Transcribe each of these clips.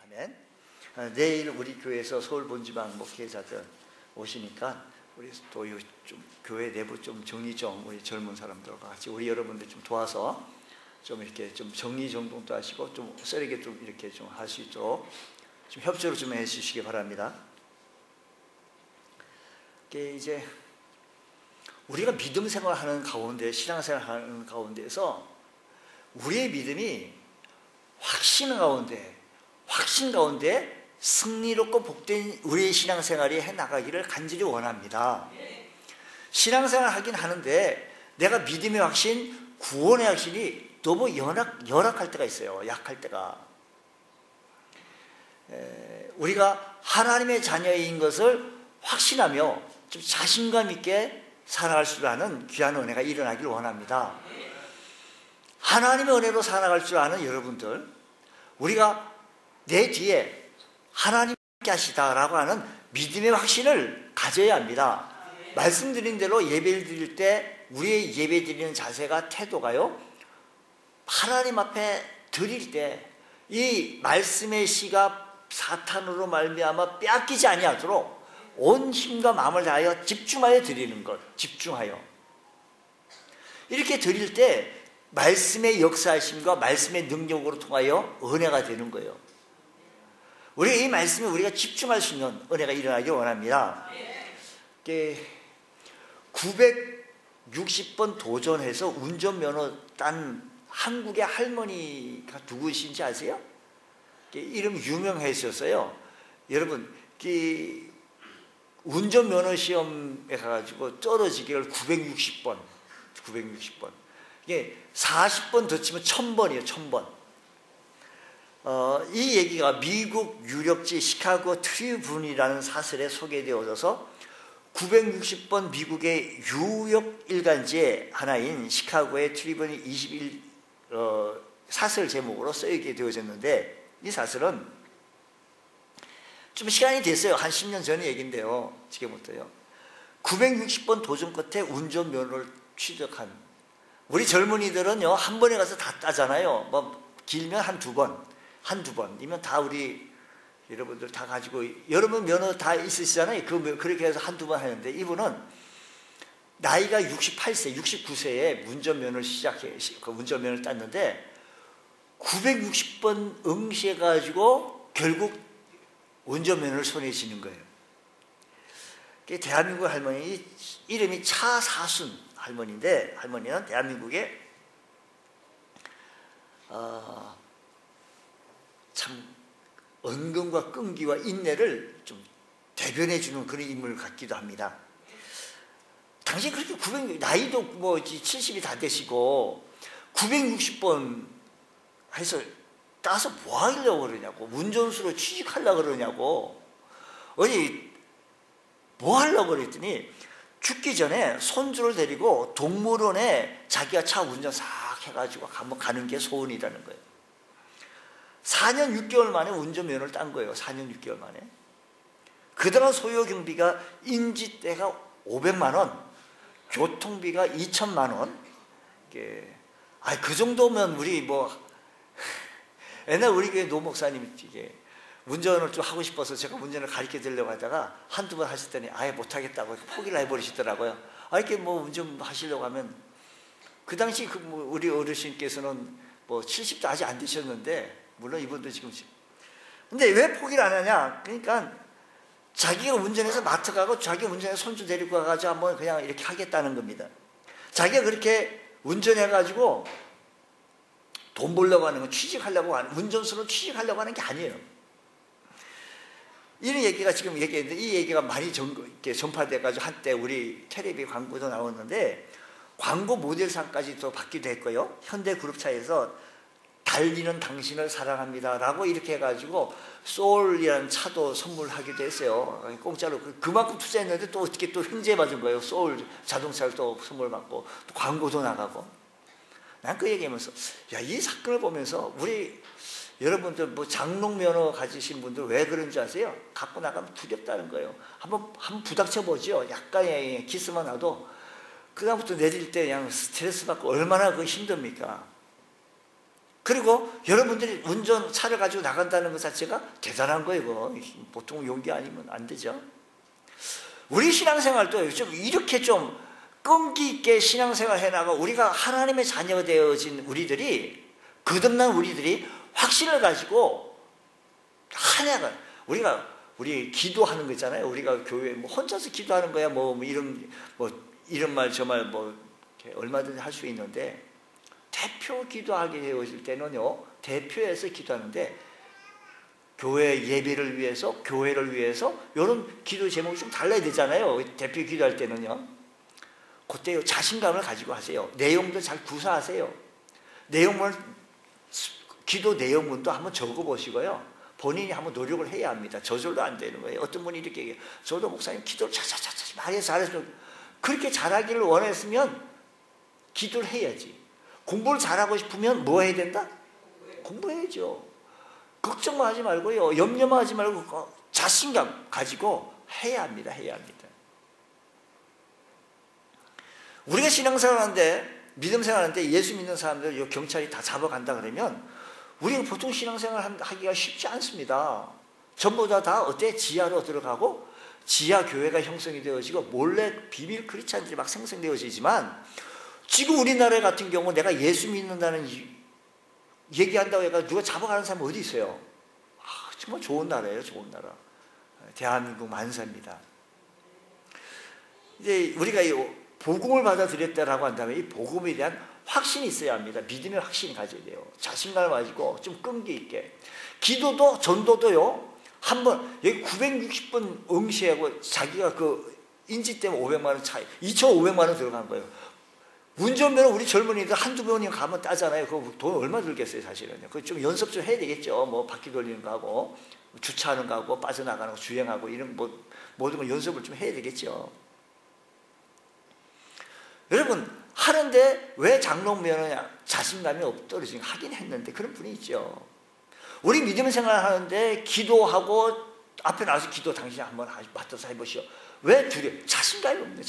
아멘. 내일 우리 교회에서 서울 본지방 목회자들 오시니까 우리 또 좀 교회 내부 좀 정리 좀 우리 젊은 사람들과 같이 우리 여러분들 좀 도와서 좀 이렇게 좀 정리 정돈도 하시고 좀 쓰레기 좀 이렇게 좀 할 수 있도록 좀 협조를 좀 해주시기 바랍니다. 이제 우리가 믿음 생활하는 가운데, 신앙생활하는 가운데에서 우리의 믿음이 확신 가운데 승리롭고 복된 우리의 신앙생활이 해나가기를 간절히 원합니다. 신앙생활 하긴 하는데 내가 믿음의 확신, 구원의 확신이 너무 열악할 때가 있어요. 약할 때가. 우리가 하나님의 자녀인 것을 확신하며 좀 자신감 있게 살아갈 줄 아는 귀한 은혜가 일어나기를 원합니다. 하나님의 은혜로 살아갈 줄 아는 여러분들, 우리가 내 뒤에 하나님 함께 하시다라고 하는 믿음의 확신을 가져야 합니다. 말씀드린 대로 예배를 드릴 때 우리의 예배 드리는 자세가, 태도가요, 하나님 앞에 드릴 때 이 말씀의 씨가 사탄으로 말미암아 빼앗기지 아니하도록 온 힘과 마음을 다하여 집중하여 드리는 것, 집중하여 이렇게 드릴 때 말씀의 역사하심과 말씀의 능력으로 통하여 은혜가 되는 거예요. 우리가 이 말씀에 우리가 집중할 수 있는 은혜가 일어나길 원합니다. 960번 도전해서 운전면허 딴 한국의 할머니가 누구신지 아세요? 이름 유명하셨어요. 여러분, 운전면허 시험에 가가지고 떨어지기를 960번. 이게 40번 더 치면 1000번이에요. 1000번. 이 얘기가 미국 유력지 시카고 트리뷴이라는 사설에 소개되어져서 960번 미국의 유력 일간지의 하나인 시카고의 트리뷴이 21 사설 제목으로 쓰이게 되어졌는데, 이 사설은 좀 시간이 됐어요. 한 10년 전의 얘기인데요. 지금부터요. 960번 도전 끝에 운전면허를 취득한 우리 젊은이들은요, 한 번에 가서 다 따잖아요. 뭐 길면 한두 번이면 다 우리 여러분들 다 가지고, 여러분 면허 다 있으시잖아요. 그렇게 해서 한두 번 하는데, 이분은 나이가 68세, 69세에 운전면허를 그 운전면허를 땄는데 960번 응시해가지고 결국 운전면허를 손에 쥐는 거예요. 대한민국 할머니, 이름이 차사순 할머니인데, 할머니는 대한민국의 참 은근과 끈기와 인내를 좀 대변해주는 그런 인물을 같기도 합니다. 당시 그렇게 나이도 뭐 70이 다 되시고 960번 해서 따서 뭐 하려고 그러냐고, 운전수로 취직하려고 그러냐고, 어디 뭐 하려고 그랬더니 죽기 전에 손주를 데리고 동물원에 자기가 차 운전 싹 해가지고 가는 게 소원이라는 거예요. 4년 6개월 만에 운전면허를 딴 거예요. 4년 6개월 만에. 그동안 소요 경비가 인지대가 500만 원, 교통비가 2천만 원. 그 정도면 우리 뭐 옛날 우리 교회 노 목사님이 운전을 좀 하고 싶어서 제가 운전을 가르쳐 드리려고 하다가 한두 번 하셨더니 아예 못하겠다고 포기를 해버리시더라고요. 이렇게 뭐 운전 하시려고 하면, 그 당시 우리 어르신께서는 뭐 70도 아직 안 되셨는데, 물론 이분도 지금. 근데 왜 포기를 안 하냐? 그러니까 자기가 운전해서 마트 가고 자기 운전해서 손주 데리고 가가지고 한번 그냥 이렇게 하겠다는 겁니다. 자기가 그렇게 운전해가지고 돈 벌려고 하는 건, 취직하려고 하는, 운전수로 취직하려고 하는 게 아니에요. 이런 얘기가 지금 얘기했는데, 이 얘기가 많이 전파돼가지고 한때 우리 텔레비 광고도 나왔는데, 광고 모델상까지 또 받기도 했고요. 현대그룹차에서 달리는 당신을 사랑합니다 라고 이렇게 해가지고 소울이라는 차도 선물하기도 했어요. 공짜로. 그만큼 투자했는데 또 어떻게 또 횡재 받은 거예요. 소울 자동차를 또 선물 받고 또 광고도 나가고. 난 그 얘기하면서, 야, 이 사건을 보면서 우리 여러분들 뭐 장롱 면허 가지신 분들 왜 그런 줄 아세요? 갖고 나가면 두렵다는 거예요. 한번 부닥쳐 보죠. 약간의 기스만 나도 그다음부터 내릴 때 그냥 스트레스 받고 얼마나 그 힘듭니까? 그리고 여러분들이 운전차를 가지고 나간다는 것 자체가 대단한 거예요. 이거. 보통 용기 아니면 안 되죠. 우리 신앙생활도 좀 이렇게 좀 끈기 있게 신앙생활 해나가 우리가 하나님의 자녀가 되어진 우리들이, 거듭난 우리들이 확신을 가지고 하나가, 우리 기도하는 거 있잖아요. 우리가 교회 뭐 혼자서 기도하는 거야 이런 말 저 말 얼마든지 할 수 있는데, 대표 기도하게 되어질 때는요, 대표해서 기도하는데 교회 예배를 위해서, 교회를 위해서 이런 기도 제목이 좀 달라야 되잖아요. 대표 기도할 때는요. 그때 자신감을 가지고 하세요. 내용도 잘 구사하세요. 기도 내용문도 한번 적어보시고요. 본인이 한번 노력을 해야 합니다. 저절로 안 되는 거예요. 어떤 분이 이렇게 얘기해요. 저도 목사님 기도를 차차차차 많이 잘했으면, 그렇게 잘하기를 원했으면 기도를 해야지. 공부를 잘하고 싶으면 뭐 해야 된다? 공부해야죠. 걱정만 하지 말고요. 염려만 하지 말고 자신감 가지고 해야 합니다. 해야 합니다. 우리가 신앙생활하는데, 믿음 생활하는데 예수 믿는 사람들 경찰이 다 잡아간다 그러면 우리가 보통 신앙생활 하기가 쉽지 않습니다. 전부 다 어때? 지하로 들어가고 지하 교회가 형성이 되어지고 몰래 비밀 크리스찬들이 막 생성되어지지만, 지금 우리나라 같은 경우 내가 예수 믿는다는 얘기한다고 해서 누가 잡아가는 사람 어디 있어요? 정말 좋은 나라예요. 좋은 나라. 대한민국 만사입니다. 이제 우리가 이 복음을 받아들였다라고 한다면 이 복음에 대한 확신이 있어야 합니다. 믿음의 확신이 가져야 돼요. 자신감을 가지고 좀 끈기 있게. 기도도 전도도요. 한번 여기 960번 응시하고 자기가 그 인지 때문에 500만 원 차이, 2,500만 원 들어간 거예요. 운전면허 우리 젊은이들 한두 번이면 가면 따잖아요. 그거 돈 얼마 들겠어요, 사실은. 그거 좀 연습 좀 해야 되겠죠. 뭐 바퀴 돌리는 거 하고 주차하는 거 하고 빠져나가는 거, 주행하고 이런 모든 거 연습을 좀 해야 되겠죠. 여러분, 하는데 왜 장롱면허냐? 자신감이 떨어지는, 하긴 했는데 그런 분이 있죠. 우리 믿음 생활 하는데 기도하고 앞에 나와서 기도 당신이 한번 맡아서 해보시오. 왜 두려워? 자신감이 없네.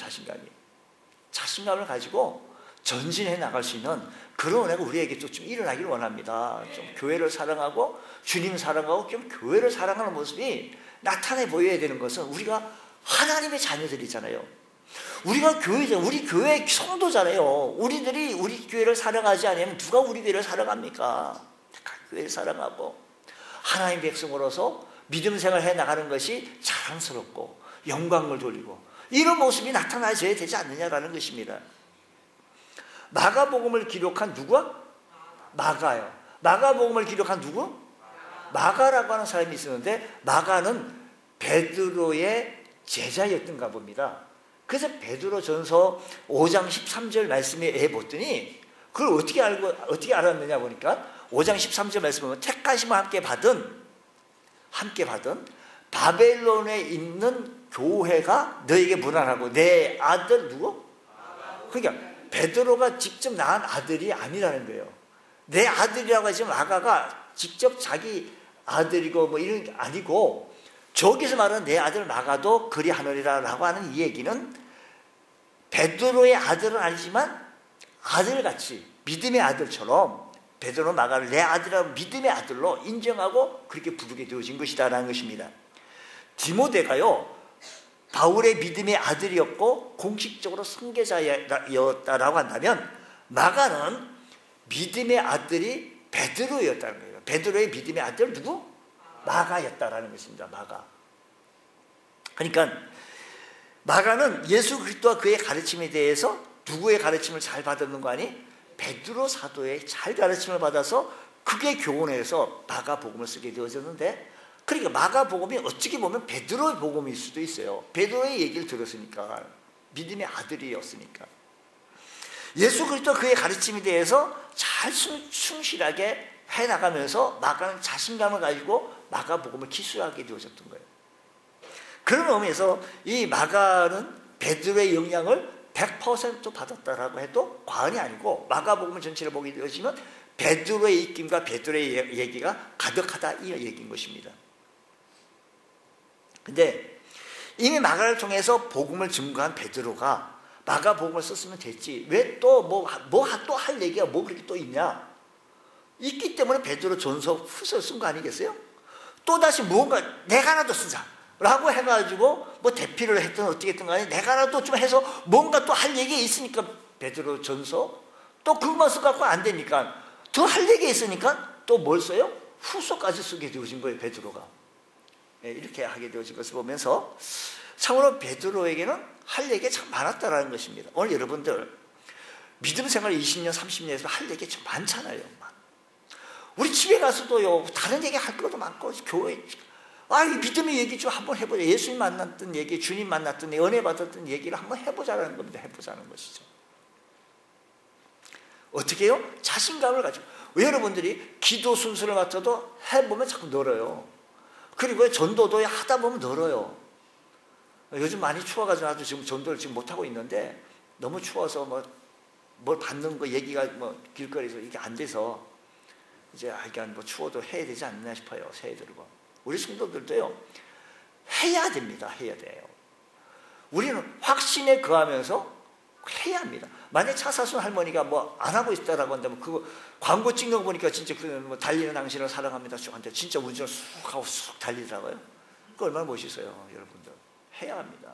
자신감을 가지고 전진해 나갈 수 있는 그런 은혜가 우리에게 좀 일어나기를 원합니다. 좀 교회를 사랑하고 주님을 사랑하고 좀 교회를 사랑하는 모습이 나타내 보여야 되는 것은 우리가 하나님의 자녀들이잖아요. 우리가 교회죠. 우리 교회 성도잖아요. 우리들이 우리 교회를 사랑하지 않으면 누가 우리 교회를 사랑합니까? 교회를 사랑하고 하나님 백성으로서 믿음 생활해 나가는 것이 자랑스럽고 영광을 돌리고 이런 모습이 나타나줘야 되지 않느냐라는 것입니다. 마가복음을 기록한 누구야? 마가요. 마가복음을 기록한 누구? 마가라고 하는 사람이 있었는데, 마가는 베드로의 제자였던가 봅니다. 그래서 베드로전서 5장 13절 말씀에 보더니 그걸 어떻게 알았느냐 보니까 5장 13절 말씀에 보면 택하심을 함께 받은 바벨론에 있는 교회가 너에게 문안하고, 내 아들 누구? 그러니까 베드로가 직접 낳은 아들이 아니라는 거예요. 내 아들이라고 하지만 마가가 직접 자기 아들이고 뭐 이런 게 아니고, 저기서 말하는 내 아들 마가도 그리하느니라고 하는 이 얘기는 베드로의 아들은 아니지만 아들같이 믿음의 아들처럼 베드로 마가를 내 아들이라고 믿음의 아들로 인정하고 그렇게 부르게 되어진 것이다라는 것입니다. 디모데가요, 바울의 믿음의 아들이었고 공식적으로 선교자였다라고 한다면, 마가는 믿음의 아들이 베드로였다는 거예요. 베드로의 믿음의 아들 누구? 마가였다라는 것입니다. 마가. 그러니까 마가는 예수 그리스도와 그의 가르침에 대해서 누구의 가르침을 잘 받았는 거 아니? 베드로 사도의 잘 가르침을 받아서 그게 교훈해서 마가복음을 쓰게 되어졌는데, 그러니까 마가복음이 어떻게 보면 베드로의 복음일 수도 있어요. 베드로의 얘기를 들었으니까, 믿음의 아들이었으니까. 예수 그리스도 그의 가르침에 대해서 잘 충실하게 해나가면서 마가는 자신감을 가지고 마가복음을 기술하게 되어졌던 거예요. 그런 의미에서 이 마가는 베드로의 영향을 100% 받았다라고 해도 과언이 아니고, 마가복음 전체를 보게 되어지면 베드로의 입김과 베드로의 얘기가 가득하다 이 얘기인 것입니다. 근데 이미 마가를 통해서 복음을 증거한 베드로가 마가복음을 썼으면 됐지, 왜 또 뭐 또 할 얘기가 뭐 그렇게 또 있냐? 있기 때문에 베드로 전서 후서 쓴 거 아니겠어요? 또다시 무언가 내가라도 쓰자 라고 해가지고 뭐 대피를 했든 어떻게 했든 간에 내가라도 좀 해서 뭔가 또 할 얘기가 있으니까 베드로 전서, 또 그것만 써갖고 안 되니까 더 할 얘기가 있으니까 또 뭘 써요? 후서까지 쓰게 되어진 거예요, 베드로가. 이렇게 하게 되어진 것을 보면서 참으로 베드로에게는 할 얘기가 참 많았다라는 것입니다. 오늘 여러분들 믿음 생활 20년, 30년에서 할 얘기가 참 많잖아요. 우리 집에 가서도요, 다른 얘기 할 것도 많고, 교회, 이 믿음의 얘기 좀 한번 해보자. 예수님 만났던 얘기, 주님 만났던 얘기, 은혜 받았던 얘기를 한번 해보자는 겁니다. 해보자는 것이죠. 어떻게 해요? 자신감을 가지고. 여러분들이 기도 순서를 맞춰도 해보면 자꾸 늘어요. 그리고 전도도 하다 보면 늘어요. 요즘 많이 추워가지고 아주 지금 전도를 지금 못하고 있는데, 너무 추워서 뭘 받는 거 얘기가 길거리에서 이게 안 돼서 이제 뭐 추워도 해야 되지 않나 싶어요. 새해 들고. 우리 성도들도요, 해야 됩니다. 해야 돼요. 우리는 확신에 거하면서 해야 합니다. 만약 차사순 할머니가 안 하고 있다라고 한다면 그거 광고 찍는 거 보니까 진짜 달리는 당신을 사랑합니다 쭉 한데 진짜 운전을 쑥 하고 쑥 달리더라고요. 그거 얼마나 멋있어요, 여러분들. 해야 합니다.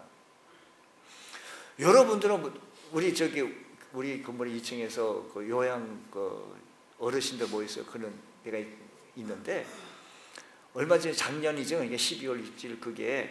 여러분들은 우리 건물 2층에서 그 요양 어르신들 모여서 그런 데가 있는데, 얼마 전에 작년이죠. 이게 12월 6일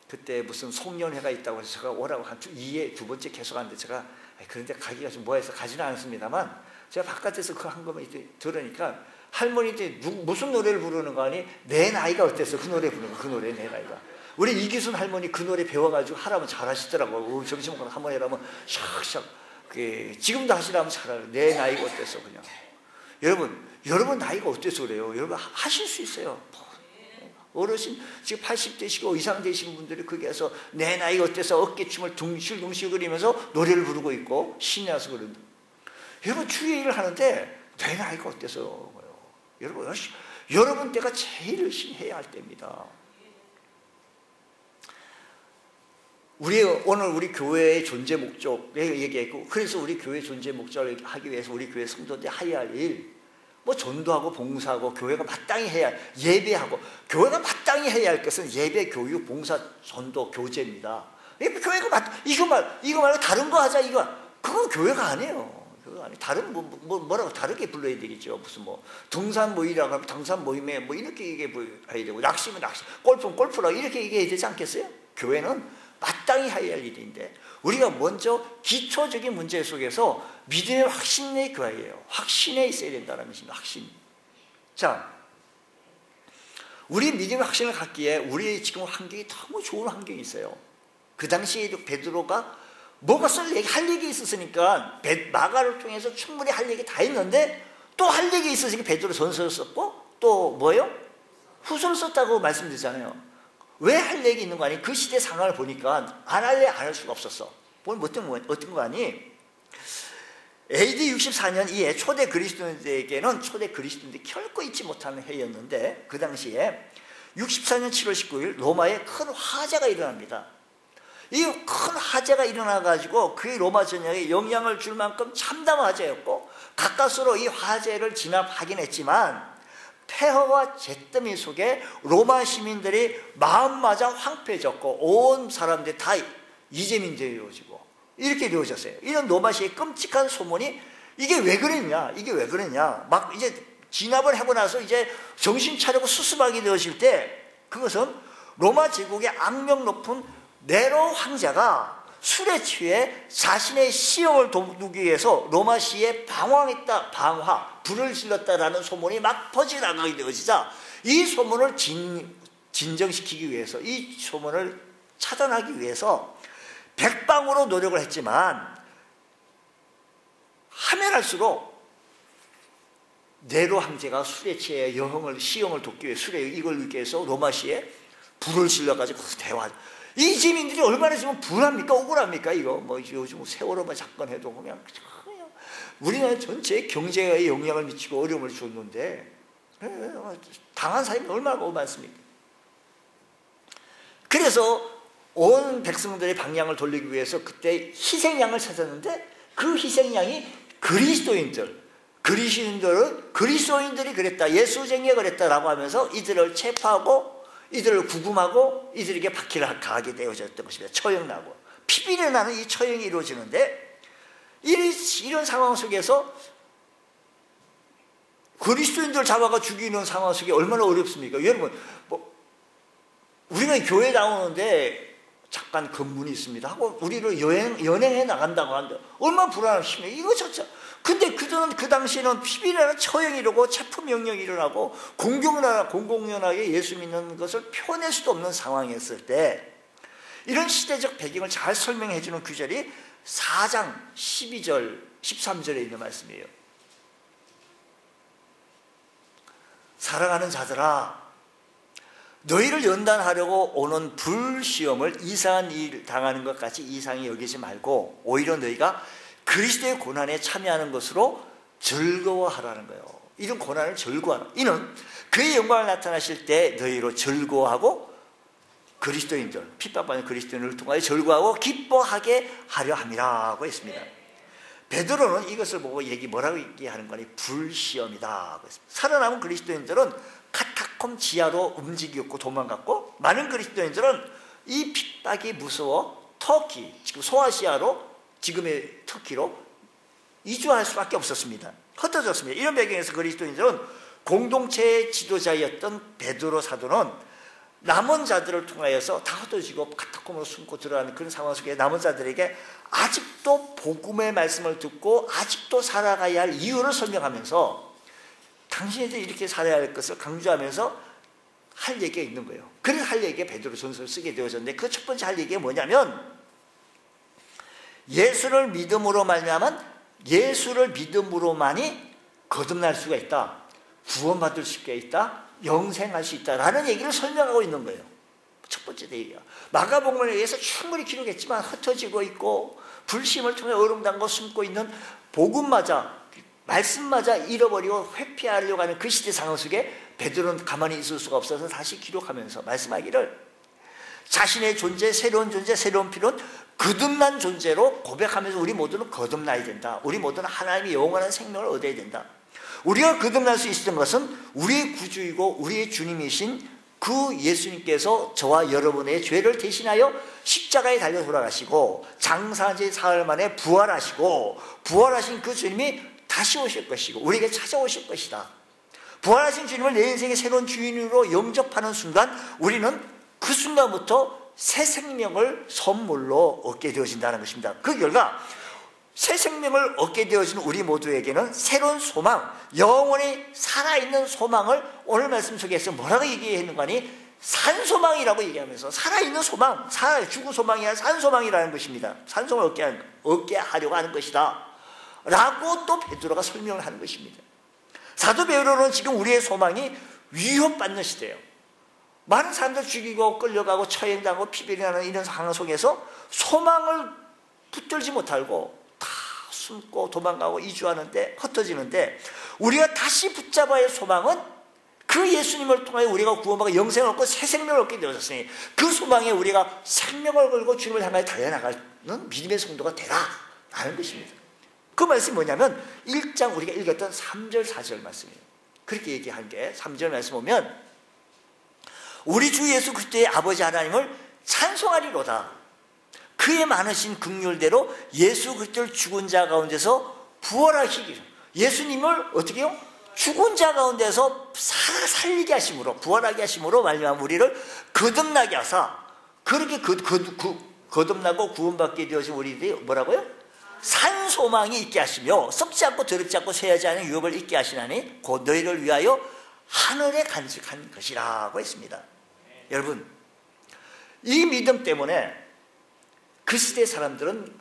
그때 무슨 송년회가 있다고 해서 제가 오라고 한 2회 두 번째 계속 하는데 제가 그런데 가기가 좀 뭐해서 가지는 않습니다만, 제가 바깥에서 그 한 거만 들으니까 할머니들이 무슨 노래를 부르는 거 아니? 내 나이가 어땠어? 그 노래 부르는 거, 그 노래 내 나이가. 우리 이기순 할머니 그 노래 배워가지고 하라면 잘하시더라고. 점심먹고 한번 해라면 샥샥. 지금도 하시라면 잘해요. 내 나이가 어땠어? 그냥. 여러분 나이가 어때서 그래요? 여러분 하실 수 있어요. 어르신 지금 80대시고 이상 되신 분들이 거기에서 내 나이가 어때서 어깨춤을 둥실둥실 거리면서 노래를 부르고 있고 신이 나서 그런다. 여러분 주일을 하는데 내 나이가 어때서 그래요? 여러분 때가 제일 열심히 해야 할 때입니다. 오늘 우리 교회의 존재 목적에 얘기했고, 그래서 우리 교회 존재 목적을 하기 위해서 우리 교회 성도들이 해야 할 일, 전도하고 봉사하고 교회가 마땅히 해야 예배하고, 교회가 마땅히 해야 할 것은 예배, 교육, 봉사, 전도, 교제입니다. 교회가 이거 말고 다른 거 하자 그건 교회가 아니에요. 그거 아니. 다른 뭐라고 다르게 불러야 되겠죠. 무슨 등산 모임이라고 하면 등산 모임에 이렇게 얘기해야 되고, 낚시면 낚시, 골프는 골프라고 이렇게 얘기해야 되지 않겠어요? 교회는 마땅히 해야 할 일인데, 우리가 먼저 기초적인 문제 속에서 믿음의 확신에 거해요. 확신에 있어야 된다는 것입니다. 확신. 자, 우리 믿음의 확신을 갖기에 우리의 지금 환경이 너무 좋은 환경이 있어요. 그 당시에도 베드로가 뭐가 할 얘기 있었으니까 마가를 통해서 충분히 할 얘기 다 했는데, 또 할 얘기 있었으니까 베드로 전서를 썼고, 또 뭐예요? 후서를 썼다고 말씀드렸잖아요. 왜 할 얘기 있는 거 아니? 그 시대 상황을 보니까 안 할 수가 없었어. 어떤 거 아니? AD 64년 이해 초대 그리스도인들에게는 결코 잊지 못하는 해였는데, 그 당시에 64년 7월 19일 로마에 큰 화재가 일어납니다. 이 큰 화재가 일어나가지고 그의 로마 전역에 영향을 줄 만큼 참담한 화재였고, 가까스로 이 화재를 진압하긴 했지만 폐허와 잿더미 속에 로마 시민들이 마음마저 황폐해졌고 온 사람들이 다 이재민들이 되어지고 이렇게 되어졌어요. 이런 로마시의 끔찍한 소문이 이게 왜 그랬냐? 막 이제 진압을 하고 나서 이제 정신 차리고 수습하게 되어질 때, 그것은 로마 제국의 악명 높은 네로 황제가 술에 취해 자신의 시험을 돕기 위해서 로마시에 불을 질렀다라는 소문이 막 퍼져나가게 되어지자, 이 소문을 진정시키기 위해서, 이 소문을 차단하기 위해서 백방으로 노력을 했지만 하면 할수록 네로 황제가 술에 취해 시험을 돕기 위해 술에 이걸 읽기 위해서 로마시에 불을 질러가지고 이 시민들이 얼마나 지금 불합니까? 억울합니까? 요즘 세월호만 사건해도 그냥 우리나라 전체에 경제에 영향을 미치고 어려움을 줬는데 당한 사람이 얼마나 많습니까? 그래서 온 백성들의 방향을 돌리기 위해서 그때 희생양을 찾았는데, 그 희생양이 그리스도인들, 그리스도인들이 그랬다, 예수쟁이가 그랬다라고 하면서 이들을 체포하고 이들을 구금하고 이들에게 박해를 가하게 되어졌던 것입니다. 처형나고 피비린내 나는 이 처형이 이루어지는데, 이런 상황 속에서 그리스도인들 잡아가 죽이는 상황 속에 얼마나 어렵습니까? 여러분, 우리가 교회 나오는데 잠깐 검문이 있습니다 하고 우리를 연행해 나간다고 하는데 얼마나 불안하시면 이거 자체. 근데 그 당시에는 피비라는 처형이 일어나고 체포명령이 일어나고 공공연하게 예수 믿는 것을 표현할 수도 없는 상황이었을 때, 이런 시대적 배경을 잘 설명해 주는 구절이 4장 12절 13절에 있는 말씀이에요. 사랑하는 자들아, 너희를 연단하려고 오는 불시험을 이상한 일 당하는 것 같이 이상히 여기지 말고 오히려 너희가 그리스도의 고난에 참여하는 것으로 즐거워하라는 거예요. 이런 고난을 즐거워하라. 이는 그의 영광을 나타나실 때 너희로 즐거워하고 그리스도인들, 핍박받는 그리스도인을 통하여 즐거워하고 기뻐하게 하려 함이라고 했습니다. 베드로는 이것을 보고 뭐라고 얘기하는 거니? 불시험이다. 살아남은 그리스도인들은 카타콤 지하로 움직였고 도망갔고, 많은 그리스도인들은 이 핍박이 무서워 터키, 지금 소아시아로, 지금의 터키로 이주할 수밖에 없었습니다. 흩어졌습니다. 이런 배경에서 그리스도인들은 공동체의 지도자였던 베드로 사도는 남은 자들을 통하여서 다 흩어지고 카타콤으로 숨고 들어가는 그런 상황 속에 남은 자들에게 아직도 복음의 말씀을 듣고 아직도 살아가야 할 이유를 설명하면서 당신들이 이렇게 살아야 할 것을 강조하면서 할 얘기가 있는 거예요. 그래서 할 얘기가 베드로 전서를 쓰게 되어졌는데, 그 첫 번째 할 얘기가 뭐냐면, 예수를 믿음으로 말미암은 예수를 믿음으로만이 거듭날 수가 있다, 구원받을 수가 있다, 영생할 수 있다라는 얘기를 설명하고 있는 거예요. 첫 번째 얘기가 마가복음에 의해서 충분히 기록했지만 흩어지고 있고 불심을 통해 얼음담고 숨고 있는 복음마저, 말씀마저 잃어버리고 회피하려고 하는 그 시대 상황 속에 베드로는 가만히 있을 수가 없어서 다시 기록하면서 말씀하기를, 자신의 존재, 새로운 존재, 새로운 필요는 거듭난 존재로 고백하면서 우리 모두는 거듭나야 된다. 우리 모두는 하나님의 영원한 생명을 얻어야 된다. 우리가 거듭날 수 있었던 것은 우리의 구주이고 우리의 주님이신 그 예수님께서 저와 여러분의 죄를 대신하여 십자가에 달려 돌아가시고 장사한 지 사흘 만에 부활하시고, 부활하신 그 주님이 다시 오실 것이고 우리에게 찾아오실 것이다. 부활하신 주님을 내 인생의 새로운 주인으로 영접하는 순간 우리는 그 순간부터 새 생명을 선물로 얻게 되어진다는 것입니다. 그 결과 새 생명을 얻게 되어진 우리 모두에게는 새로운 소망, 영원히 살아있는 소망을 오늘 말씀 속에서 뭐라고 얘기하는 거니? 산소망이라고 얘기하면서 살아있는 소망, 죽은 소망이 아니라 산소망이라는 것입니다. 산소망을 얻게 하려고 하는 것이다 라고 또 베드로가 설명을 하는 것입니다. 사도 베드로는 지금 우리의 소망이 위협받는 시대예요. 많은 사람들 죽이고 끌려가고 처형당하고 피비린내는 이런 상황 속에서 소망을 붙들지 못하고 다 숨고 도망가고 이주하는데, 흩어지는데, 우리가 다시 붙잡아야 할 소망은 그 예수님을 통하여 우리가 구원받고 영생을 얻고 새 생명을 얻게 되어졌으니 그 소망에 우리가 생명을 걸고 주님을 향하여 달려나가는 믿음의 성도가 되라 라는 것입니다. 그 말씀이 뭐냐면 1장 우리가 읽었던 3절 4절 말씀이에요. 그렇게 얘기한 게 3절 말씀 보면, 우리 주 예수 그리스도의 아버지 하나님을 찬송하리로다. 그의 많으신 긍휼대로 예수 그리스도를 죽은 자 가운데서 부활하시기로, 예수님을 어떻게 해요? 죽은 자 가운데서 살리게 하심으로, 부활하게 하심으로 말미암아 우리를 거듭나게 하사, 그렇게 거듭나고 구원받게 되어진 우리들이 뭐라고요? 산소망이 있게 하시며 썩지 않고 더럽지 않고 쇠하지 않은 유업을 있게 하시나니 곧 너희를 위하여 하늘에 간직한 것이라고 했습니다. 여러분, 이 믿음 때문에 그 시대 사람들은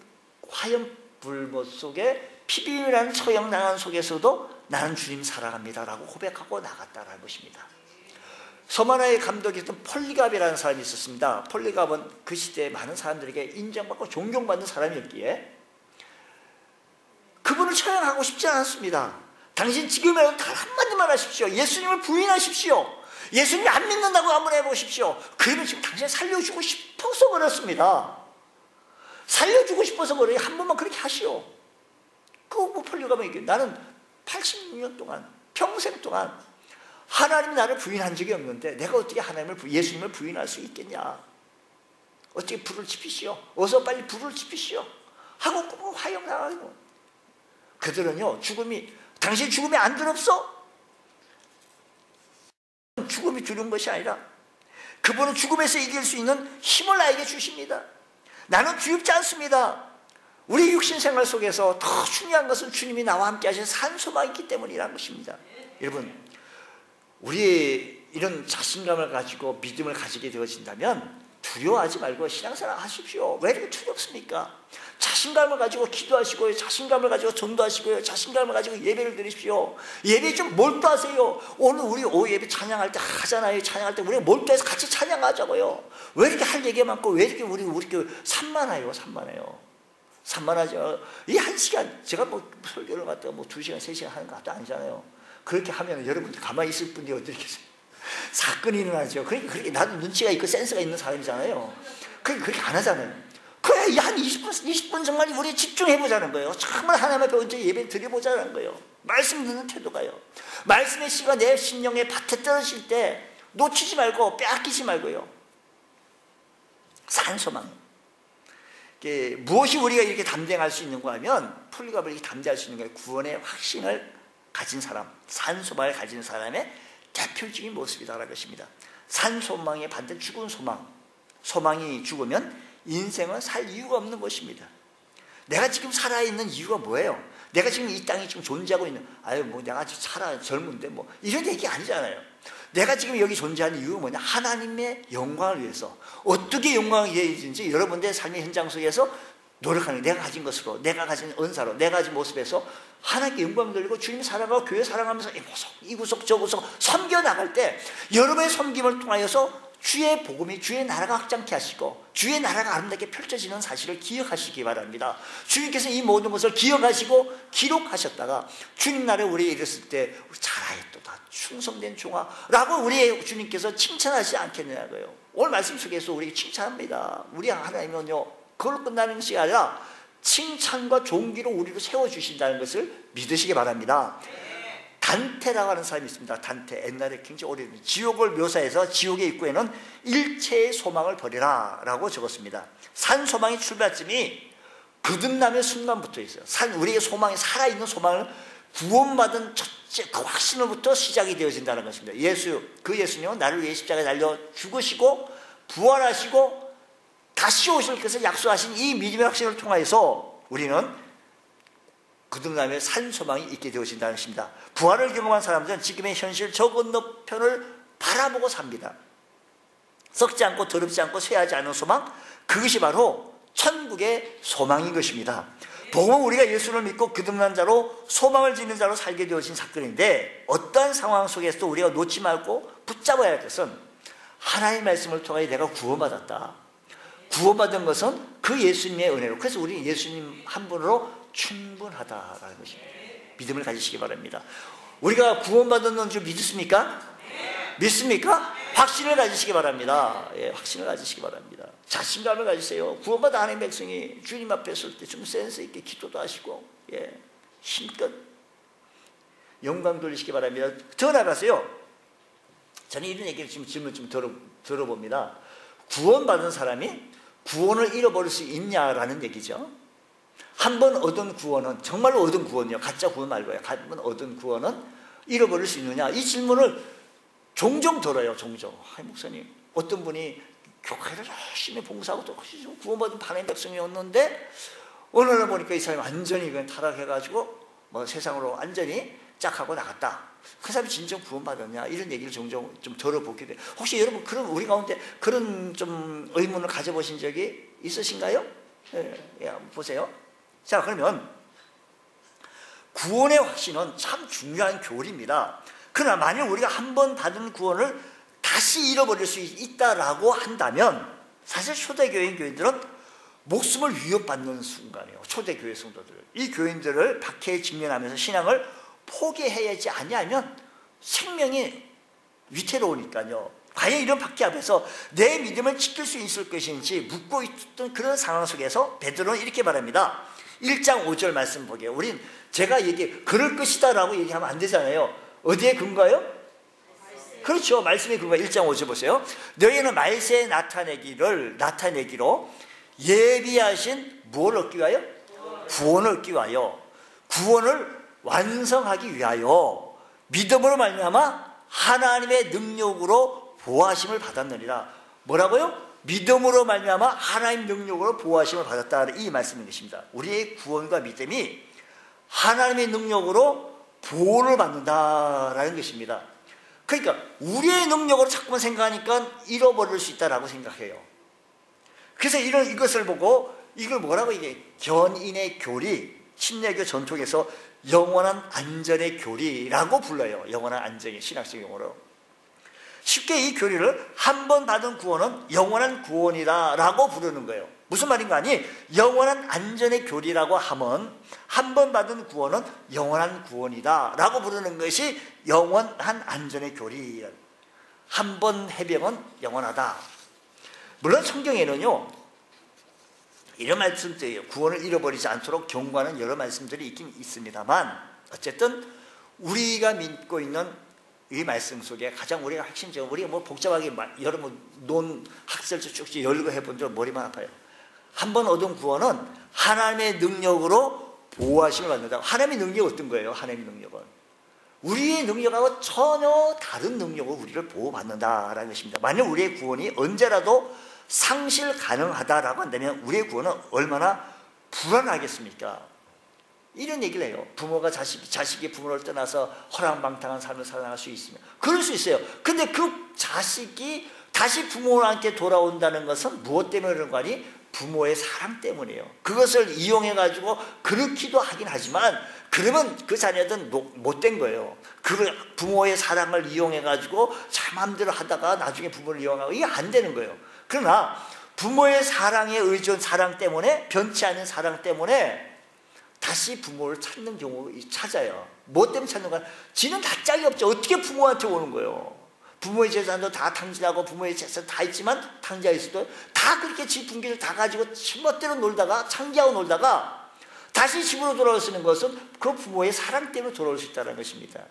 화염 불못 속에 피비린내라는 처형당한 속에서도 나는 주님 사랑합니다라고 고백하고 나갔다라는 것입니다. 서만화의 감독이었던 폴리갑이라는 사람이 있었습니다. 폴리갑은 그 시대에 많은 사람들에게 인정받고 존경받는 사람이었기에 그분을 처형하고 싶지 않았습니다. 당신 지금이라도 단 한마디만 하십시오. 예수님을 부인하십시오. 예수님 안 믿는다고 한번 해보십시오. 그러면 지금 당신 살려주고 싶어서 그렇습니다. 살려주고 싶어서 그래요. 한 번만 그렇게 하시오. 그 폴리갑은 이게 나는 86년 동안 평생 동안 하나님이 나를 부인한 적이 없는데 내가 어떻게 예수님을 부인할 수 있겠냐. 어떻게 불을 지피시오. 어서 빨리 불을 지피시오. 하고 꼭 화형당하고. 그들은요 당신 죽음이 안 두렵소? 죽음이 두려운 것이 아니라 그분은 죽음에서 이길 수 있는 힘을 나에게 주십니다. 나는 두렵지 않습니다. 우리 육신 생활 속에서 더 중요한 것은 주님이 나와 함께 하신 산소망이 있기 때문이라는 것입니다. 여러분, 우리의 이런 자신감을 가지고 믿음을 가지게 되어진다면 두려워하지 말고 신앙생활 하십시오. 왜 이렇게 두렵습니까? 자신감을 가지고 기도하시고요. 자신감을 가지고 전도하시고요. 자신감을 가지고 예배를 드리십시오. 예배 좀 몰두하세요. 오늘 우리 오후 예배 찬양할 때 하잖아요. 찬양할 때 우리가 몰두해서 같이 찬양하자고요. 왜 이렇게 할 얘기가 많고 왜 이렇게 우리 산만해요. 산만하죠. 이 한 시간 제가 뭐 설교를 갖다가 뭐 2시간 3시간 하는 것도 아니잖아요. 그렇게 하면 여러분들 가만히 있을 분이 어떻게 계세요? 사건이 일어나죠. 그러니까 그렇게 나도 눈치가 있고 센스가 있는 사람이잖아요. 그러니까 그렇게 안 하잖아요. 그래 한 20분 정말 우리 집중해보자는 거예요. 정말 하나님 앞에 언제 예배 드려보자는 거예요. 말씀 듣는 태도가요. 말씀의 씨가 내 심령의 밭에 떨어질 때 놓치지 말고 빼앗기지 말고요. 산소망. 무엇이 우리가 이렇게 담대할 수 있는가 하면 폴리갑을 이렇게 담대할 수 있는 거예요. 구원의 확신을 가진 사람, 산소망을 가진 사람의 대표적인 모습이다라는 것입니다. 산소망의 반대는 죽은 소망. 소망이 죽으면 인생은 살 이유가 없는 것입니다. 내가 지금 살아있는 이유가 뭐예요? 내가 지금 이 땅에 지금 존재하고 있는, 내가 아직 젊은데 이런 얘기 아니잖아요. 내가 지금 여기 존재하는 이유가 뭐냐? 하나님의 영광을 위해서 어떻게 영광이 되어지는지 여러분들의 삶의 현장 속에서 노력하는, 내가 가진 것으로, 내가 가진 은사로, 내가 가진 모습에서 하나님께 영광을 돌리고 주님 사랑하고 교회 사랑하면서 이 구석 저 구석 섬겨나갈 때 여러분의 섬김을 통하여서 주의 복음이, 주의 나라가 확장케 하시고 주의 나라가 아름답게 펼쳐지는 사실을 기억하시기 바랍니다. 주님께서 이 모든 것을 기억하시고 기록하셨다가 주님 나라에 우리에 이르렀을 때 잘하였도다 충성된 종아 라고 우리 주님께서 칭찬하시지 않겠느냐고요. 오늘 말씀 속에서 우리에게 칭찬합니다. 우리 하나님은요 그걸로 끝나는 것이 아니라 칭찬과 존귀로 우리를 세워주신다는 것을 믿으시기 바랍니다. 단테라고 하는 사람이 있습니다. 단테. 옛날에 굉장히 오래된 지옥을 묘사해서 지옥의 입구에는 일체의 소망을 버리라 라고 적었습니다. 산 소망의 출발점이 거듭남의 순간부터 있어요. 우리의 소망이, 살아있는 소망을 구원받은 첫째 그 확신으로부터 시작이 되어진다는 것입니다. 그 예수님은 나를 위해 십자가에 달려 죽으시고 부활하시고 다시 오실 것을 약속하신 이 믿음의 확신을 통하여서 우리는 거듭남의 산소망이 있게 되어진다는 것입니다. 부활을 경험한 사람들은 지금의 현실 저 건너편을 바라보고 삽니다. 썩지 않고 더럽지 않고 쇠하지 않은 소망, 그것이 바로 천국의 소망인 것입니다. 복음은 우리가 예수를 믿고 거듭난 자로 소망을 짓는 자로 살게 되어진 사건인데 어떠한 상황 속에서도 우리가 놓지 말고 붙잡아야 할 것은 하나님의 말씀을 통하여 내가 구원받았다. 구원받은 것은 그 예수님의 은혜로, 그래서 우리는 예수님 한 분으로 충분하다라는 것입니다. 믿음을 가지시기 바랍니다. 우리가 구원받았는 줄 믿습니까? 믿습니까? 확신을 가지시기 바랍니다. 확신을 가지시기 바랍니다. 자신감을 가지세요. 구원받은 하나님의 백성이 주님 앞에 설 때 좀 센스 있게 기도도 하시고 힘껏 영광 돌리시기 바랍니다. 더 나가세요. 저는 이런 얘기를 지금 질문 좀 들어봅니다. 구원받은 사람이 구원을 잃어버릴 수 있냐라는 얘기죠. 한 번 얻은 구원은, 정말로 얻은 구원이요, 가짜 구원 말고요, 한 번 얻은 구원은 잃어버릴 수 있느냐, 이 질문을 종종 들어요. 종종. 목사님, 어떤 분이 교회를 열심히 봉사하고 또 구원받은 하나님의 백성이었는데 어느 날 보니까 이 사람이 완전히 그냥 타락해가지고 세상으로 완전히 짝하고 나갔다. 그 사람이 진정 구원받았냐, 이런 얘기를 종종 좀 들어보게 돼요. 혹시 여러분 우리 가운데 그런 좀 의문을 가져보신 적이 있으신가요? 한번 보세요. 자, 그러면 구원의 확신은 참 중요한 교리입니다. 그러나 만약 우리가 한 번 받은 구원을 다시 잃어버릴 수 있다라고 한다면 사실 초대교회 교인들은 목숨을 위협받는 순간이에요. 초대교회 성도들, 이 교인들을 박해에 직면하면서 신앙을 포기해야지 아니하면 생명이 위태로우니까요. 과연 이런 박해 앞에서 내 믿음을 지킬 수 있을 것인지 묻고 있던 그런 상황 속에서 베드로는 이렇게 말합니다. 1장 5절 말씀 보게요. 우린 제가 그럴 것이다 라고 얘기하면 안 되잖아요. 어디에 근거예요? 그렇죠. 말씀에 근거. 1장 5절 보세요. 너희는 말세에 나타내기로 예비하신 뭘 얻기 위하여? 구원을 얻기 위하여, 구원을 완성하기 위하여 믿음으로 말미암아 하나님의 능력으로 보호하심을 받았느니라. 뭐라고요? 믿음으로 말미암아 하나님 능력으로 보호하심을 받았다. 이 말씀인 것입니다. 우리의 구원과 믿음이 하나님의 능력으로 보호를 받는다라는 것입니다. 그러니까 우리의 능력으로 자꾸만 생각하니까 잃어버릴 수 있다라고 생각해요. 그래서 이것을 보고 이걸 뭐라고 견인의 교리, 침례교 전통에서 영원한 안전의 교리라고 불러요. 영원한 안전의 신학적 용어로. 쉽게 이 교리를 한 번 받은 구원은 영원한 구원이다 라고 부르는 거예요. 무슨 말인가 하니 영원한 안전의 교리라고 하면 한 번 받은 구원은 영원한 구원이다 라고 부르는 것이 영원한 안전의 교리. 한 번 해병은 영원하다. 물론 성경에는요 이런 말씀들이에요. 구원을 잃어버리지 않도록 경고하는 여러 말씀들이 있긴 있습니다만 어쨌든 우리가 믿고 있는 이 말씀 속에 가장 우리가 핵심적으로 우리가 뭐 복잡하게 여러분 학설적 쭉쭉 열고 해본 적 머리만 아파요. 한 번 얻은 구원은 하나님의 능력으로 보호하심을 받는다. 하나님의 능력이 어떤 거예요? 하나님의 능력은 우리의 능력하고 전혀 다른 능력으로 우리를 보호받는다라는 것입니다. 만약 우리의 구원이 언제라도 상실 가능하다라고 한다면 우리의 구원은 얼마나 불안하겠습니까? 이런 얘기를 해요. 부모가 자식이 부모를 떠나서 허랑방탕한 삶을 살아갈 수 있으면 그럴 수 있어요. 근데 그 자식이 다시 부모한테 돌아온다는 것은 무엇 때문에 그런 거 아니? 부모의 사랑 때문이에요. 그것을 이용해가지고 그렇기도 하긴 하지만 그러면 그 자녀들은 못된 거예요. 그 부모의 사랑을 이용해가지고 자 마음대로 하다가 나중에 부모를 이용하고 이게 안 되는 거예요. 그러나 부모의 사랑에 의존 사랑 때문에 변치 않은 사랑 때문에 다시 부모를 찾는 경우가 찾아요. 뭐 때문에 찾는 거야? 지는 다 짝이 없죠. 어떻게 부모한테 오는 거예요? 부모의 재산도 다 탕진하고 부모의 재산 다 있지만 탕자일 수도 다 그렇게 집 분기를 다 가지고 멋대로 놀다가 창기하고 놀다가 다시 집으로 돌아올 수 있는 것은 그 부모의 사랑 때문에 돌아올 수 있다는 것입니다.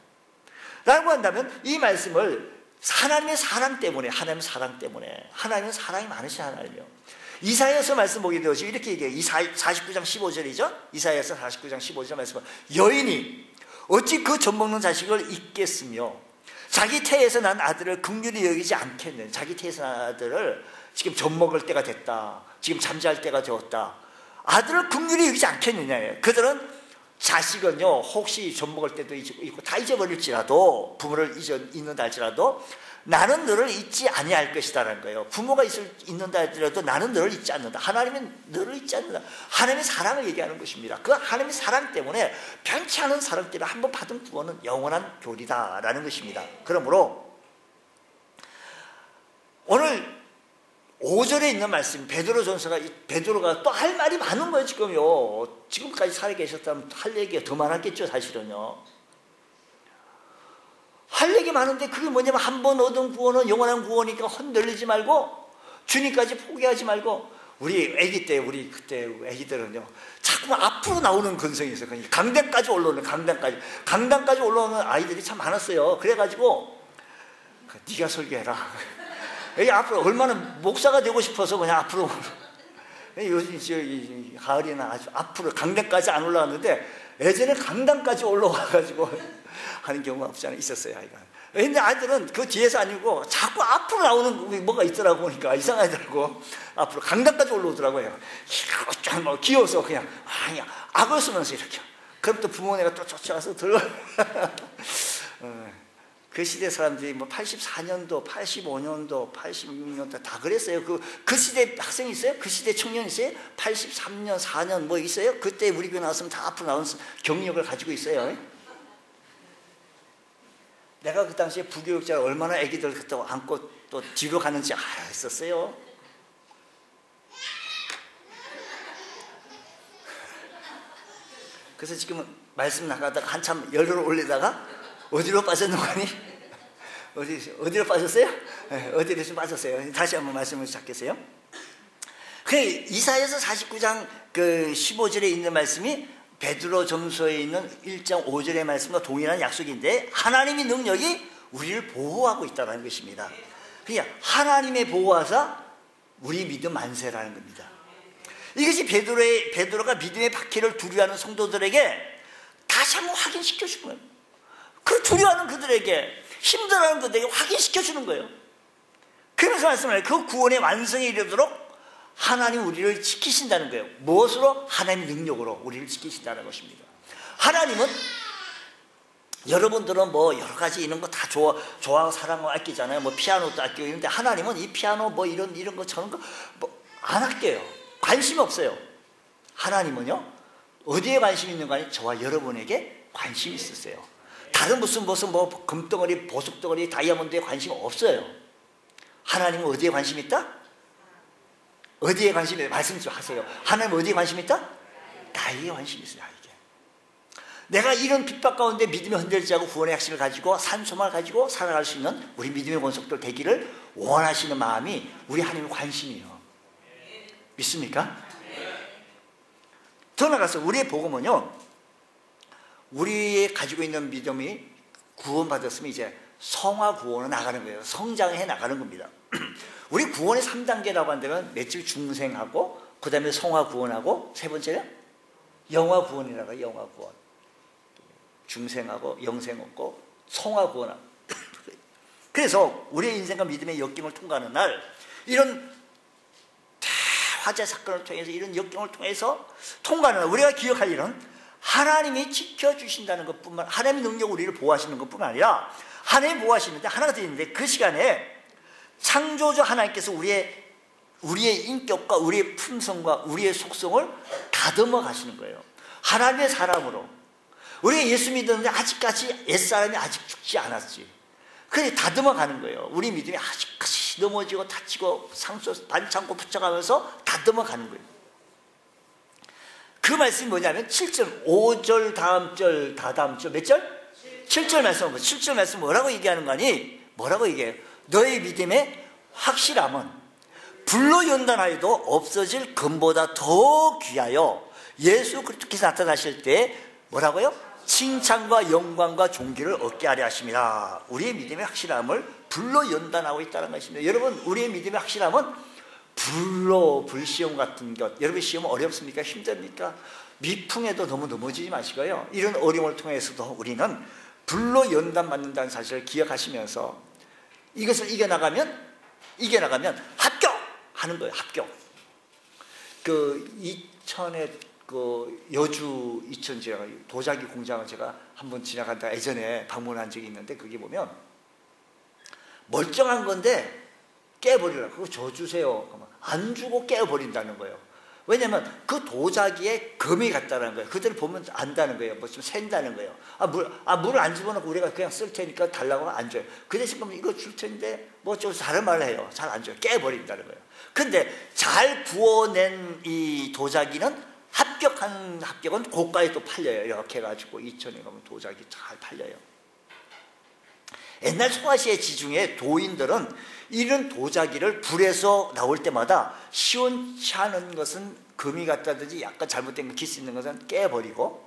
라고 한다면 이 말씀을 하나님의 사랑 때문에 하나님은 사랑이 많으신 하나님이요. 이사야서 말씀 보게 되어서 이렇게 얘기해요. 49장 15절이죠. 이사야서 49장 15절 말씀. 여인이 어찌 그 젖먹는 자식을 잊겠으며 자기 태에서 난 아들을 긍휼히 여기지 않겠느냐. 자기 태에서 난 아들을 지금 젖먹을 때가 됐다. 지금 잠잘 때가 되었다. 아들을 긍휼히 여기지 않겠느냐. 그들은 자식은요 혹시 젖먹을 때도 있고 다 잊어버릴지라도 부모를 잊는다 할지라도 나는 너를 잊지 아니할 것이다라는 거예요. 부모가 있는다 할지라도 나는 너를 잊지 않는다. 하나님은 너를 잊지 않는다. 하나님의 사랑을 얘기하는 것입니다. 그 하나님의 사랑 때문에 변치 않은 사랑 때문에 한번 받은 구원은 영원한 교리다라는 것입니다. 그러므로 오늘 5절에 있는 말씀 베드로전서가 베드로가 또 할 말이 많은 거예요. 지금까지 살아계셨다면 할 얘기가 더 많았겠죠. 사실은요 할 얘기 많은데 그게 뭐냐면 한 번 얻은 구원은 영원한 구원이니까 흔들리지 말고 주님까지 포기하지 말고 우리 아기 때 그때 아기들은요 자꾸 앞으로 나오는 근성이 있어요. 강단까지 올라오는 강단까지 올라오는 아이들이 참 많았어요. 그래가지고 네가 설교해라. 여기 앞으로 얼마나 목사가 되고 싶어서 그냥 앞으로 요즘 가을이나 아주 앞으로 강단까지 안 올라갔는데 예전에 강단까지 올라와가지고 하는 경우가 없지 않아 있었어요. 아이가. 근데 아이들은 그 뒤에서 아니고 자꾸 앞으로 나오는 뭐가 있더라고. 보니까 이상하더라고. 앞으로 강단까지 올라오더라고요. 귀여워서 그냥 악을 쓰면서 이렇게. 그럼 또 부모네가 또 쫓아가서 들어. 그 시대 사람들이 뭐 84년도, 85년도, 86년도 다 그랬어요. 그 시대 학생이 있어요? 그 시대 청년 있어요? 83년, 4년 뭐 있어요? 그때 우리 교회 나왔으면 다 앞으로 나온 경력을 가지고 있어요. 내가 그 당시에 부교육자를 얼마나 애기들 그때 안고 또 뒤로 가는지 알았었어요. 그래서 지금 말씀 나가다가 한참 열을 올리다가 어디로 빠졌는 거니? 어디로 빠졌어요? 네, 어디로 좀 빠졌어요. 다시 한번 말씀을 시작하세요. 이사야서 49장 그 15절에 있는 말씀이 베드로 전서에 있는 1장 5절의 말씀과 동일한 약속인데, 하나님의 능력이 우리를 보호하고 있다는 것입니다. 그러니까 하나님의 보호하사 우리 믿음 만세라는 겁니다. 이것이 베드로가 믿음의 바퀴를 두려워하는 성도들에게 다시 한번 확인시켜 주는 거예요. 그 두려워하는 그들에게, 힘들어하는 그들에게 확인시켜 주는 거예요. 그러면서 말씀을 해요. 그 구원의 완성에 이르도록 하나님 우리를 지키신다는 거예요. 무엇으로? 하나님의 능력으로 우리를 지키신다는 것입니다. 하나님은, 여러분들은 뭐 여러 가지 이런 거 다 좋아하고 사랑하고 아끼잖아요. 뭐 피아노도 아끼고 이런데, 하나님은 이 피아노 뭐 이런 거 저런 거 뭐 안 아껴요. 관심이 없어요. 하나님은요, 어디에 관심이 있는 거 아니에요? 저와 여러분에게 관심이 있었어요. 다른 무슨 뭐 금덩어리, 보석덩어리, 다이아몬드에 관심 없어요. 하나님은 어디에 관심이 있다? 어디에 관심이 있다? 말씀 좀 하세요. 하나님은 어디에 관심이 있다? 나에게 관심이 있어요. 나에게. 내가 이런 핍박 가운데 믿음의 흔들리지 않고 구원의 확신을 가지고 산소망을 가지고 살아갈 수 있는 우리 믿음의 권속들 되기를 원하시는 마음이 우리 하나님의 관심이에요. 믿습니까? 더 나아가서 우리의 복음은요, 우리 가지고 있는 믿음이 구원받았으면 이제 성화 구원으로 나가는 거예요. 성장해 나가는 겁니다. 우리 구원의 3단계라고 한다면 며칠 중생하고, 그 다음에 성화 구원하고, 세 번째는 영화 구원이라고 해요. 영화 구원. 중생하고 영생 없고 성화 구원하고. 그래서 우리의 인생과 믿음의 역경을 통과하는 날, 이런 대화제 사건을 통해서, 이런 역경을 통해서 통과하는 날, 우리가 기억할 일은 하나님이 지켜주신다는 것뿐만, 하나님의 능력으로 우리를 보호하시는 것뿐만 아니라, 하나님이 보호하시는데 하나가 되어 있는데, 그 시간에 창조주 하나님께서 우리의 인격과 우리의 품성과 우리의 속성을 다듬어 가시는 거예요. 하나님의 사람으로. 우리가 예수 믿었는데 아직까지 옛사람이 아직 죽지 않았지. 그래 다듬어 가는 거예요. 우리 믿음이 아직까지 넘어지고 다치고 상처 반창고 붙여가면서 다듬어 가는 거예요. 그 말씀이 뭐냐면 7절, 5절 다음 절, 다다음 절, 몇 절? 7절 말씀, 7절 말씀 뭐라고 얘기하는 거니? 뭐라고 얘기해요? 너의 믿음의 확실함은 불로 연단하여도 없어질 금보다 더 귀하여 예수 그리스도께서 나타나실 때 뭐라고요? 칭찬과 영광과 존귀를 얻게 하려 하십니다. 우리의 믿음의 확실함을 불로 연단하고 있다는 것입니다. 여러분, 우리의 믿음의 확실함은 불시험 같은 것. 여러분, 시험은 어렵습니까? 힘듭니까? 미풍에도 너무 넘어지지 마시고요, 이런 어려움을 통해서도 우리는 불로 연단받는다는 사실을 기억하시면서 이것을 이겨나가면 합격하는 거예요. 합격. 그 이천에 그 여주 이천 제가 도자기 공장을 제가 한번 지나간다 예전에 방문한 적이 있는데, 그게 보면 멀쩡한 건데 깨버리려고, 그거 줘 주세요. 안 주고 깨버린다는 거예요. 왜냐하면 그 도자기에 금이 갔다는 거예요. 그들을 보면 안다는 거예요. 뭐 좀 샌다는 거예요. 물을 안 집어넣고 우리가 그냥 쓸 테니까 달라고 하면 안 줘요. 그 대신 그러면 이거 줄 텐데 뭐 좀 다른 말을 해요. 잘 안 줘요. 깨버린다는 거예요. 근데 잘 구워낸 이 도자기는 합격은 고가에 또 팔려요. 이렇게 해가지고 이천에 가면 도자기 잘 팔려요. 옛날 소아시아 지중해 도인들은 이런 도자기를 불에서 나올 때마다 시원치 않은 것은 금이 같다든지 약간 잘못된 거 기스 있는 것은 깨버리고,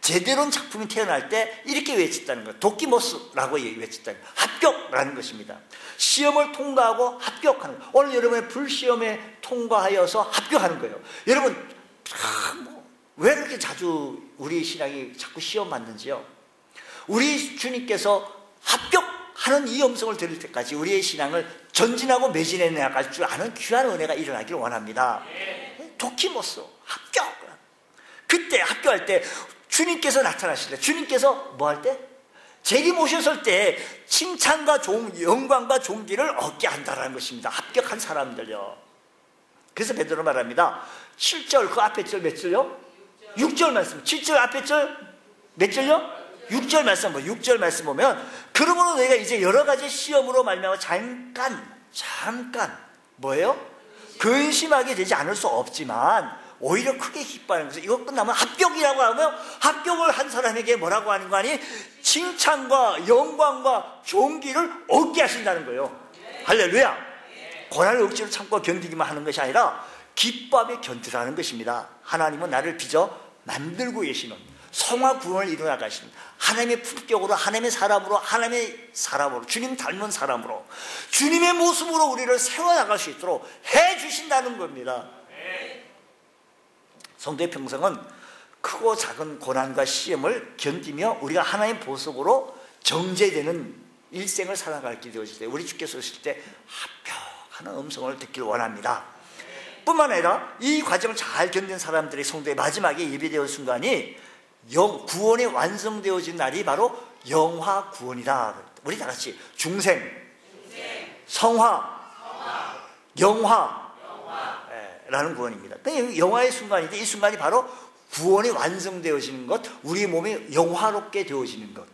제대로 작품이 태어날 때 이렇게 외쳤다는 거예요. 도끼모스라고 외쳤다는 거예요. 합격라는 것입니다. 시험을 통과하고 합격하는 거예요. 오늘 여러분의 불시험에 통과하여서 합격하는 거예요. 여러분, 왜 그렇게 자주 우리 신앙이 자꾸 시험 맞는지요? 우리 주님께서 합격하는 이 음성을 들을 때까지 우리의 신앙을 전진하고 매진해 나갈 줄 아는 귀한 은혜가 일어나기를 원합니다. 도끼모스, 합격. 그때 합격할 때 주님께서 나타나실 때, 주님께서 뭐 할 때? 재림오셨을 때 칭찬과 영광과 존귀를 얻게 한다는 것입니다. 합격한 사람들요. 그래서 베드로 말합니다. 7절 그 앞에 절 몇 절요? 6절 말씀. 7절 앞에 절 몇 절요? 6절 말씀, 6절 말씀 보면, 그러므로 너희가 이제 여러 가지 시험으로 말미암아 잠깐 뭐예요? 근심하게 되지 않을 수 없지만 오히려 크게 기뻐하는 것은, 이거 끝나면 합격이라고 하면 합격을 한 사람에게 뭐라고 하는 거 아니? 칭찬과 영광과 존귀를 얻게 하신다는 거예요. 할렐루야. 고난을 억지로 참고 견디기만 하는 것이 아니라 기뻐하며 견디라는 것입니다. 하나님은 나를 빚어 만들고 계시는, 성화 구원을 이루어 나가시는, 하나님의 품격으로, 하나님의 사람으로, 주님 닮은 사람으로, 주님의 모습으로 우리를 세워나갈 수 있도록 해주신다는 겁니다. 성도의 평생은 크고 작은 고난과 시험을 견디며 우리가 하나님의 보석으로 정죄되는 일생을 살아가게 되어질 때, 우리 주께서 오실 때 합격하는 음성을 듣길 원합니다. 뿐만 아니라 이 과정을 잘 견딘 사람들의 성도의 마지막에 예배되어진 순간이 구원이 완성되어진 날이 바로 영화 구원이다. 우리 다 같이 중생, 성화, 영화라는 구원입니다. 영화의 순간인데 이 순간이 바로 구원이 완성되어지는 것, 우리 몸이 영화롭게 되어지는 것.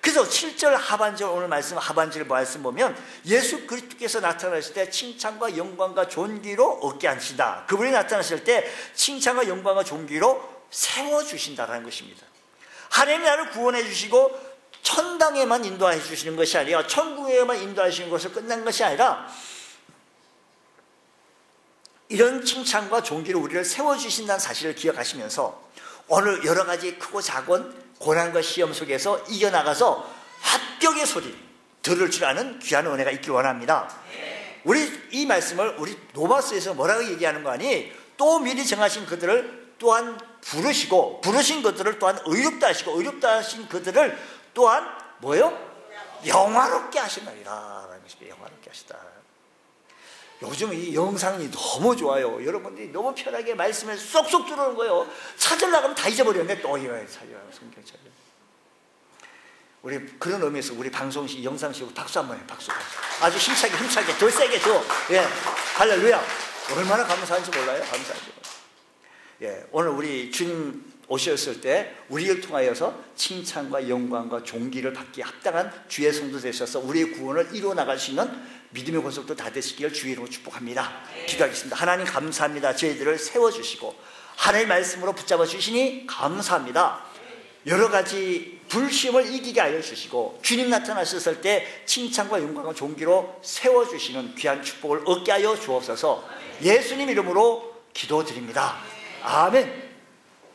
그래서 7절 하반절, 오늘 말씀 하반절 말씀 보면 예수 그리스도께서 나타나실 때 칭찬과 영광과 존귀로 얻게 하신다. 그분이 나타나실 때 칭찬과 영광과 존귀로 세워주신다는 것입니다. 하나님 나를 구원해 주시고 천당에만 인도해 주시는 것이 아니라, 천국에만 인도하시는 것을 끝난 것이 아니라, 이런 칭찬과 존귀로 우리를 세워주신다는 사실을 기억하시면서 오늘 여러 가지 크고 작은 고난과 시험 속에서 이겨나가서 합격의 소리 들을 줄 아는 귀한 은혜가 있길 원합니다. 우리 이 말씀을 우리 로마서에서 뭐라고 얘기하는 거 아니? 또 미리 정하신 그들을 또한 부르시고, 부르신 그들을 또한 의롭다 하시고, 의롭다 하신 그들을 또한 뭐요? 영화롭게 하시느니라. 영화롭게 하시다. 요즘 이 영상이 너무 좋아요. 여러분들이 너무 편하게 말씀을 쏙쏙 들어오는 거예요. 찾으려고 하면 다 잊어버렸네. 또 이거 찾아요. 성경 찾아요. 우리 그런 의미에서 우리 방송식, 영상식 박수 한번 해. 박수. 아주 힘차게, 더 세게 더. 예, 할렐루야. 얼마나 감사한지 몰라요. 감사한지. 예, 오늘 우리 주님 오셨을 때 우리를 통하여서 칭찬과 영광과 존귀를 받기에 합당한 주의 성도 되셔서 우리의 구원을 이루어 나갈 수 있는 믿음의 권속도 다 되시기를 주의 이름으로 축복합니다. 기도하겠습니다. 하나님 감사합니다. 저희들을 세워주시고 하나님의 말씀으로 붙잡아 주시니 감사합니다. 여러 가지 불시험을 이기게 하여 주시고 주님 나타나셨을 때 칭찬과 영광과 존귀로 세워주시는 귀한 축복을 얻게 하여 주옵소서. 예수님 이름으로 기도드립니다. 아멘.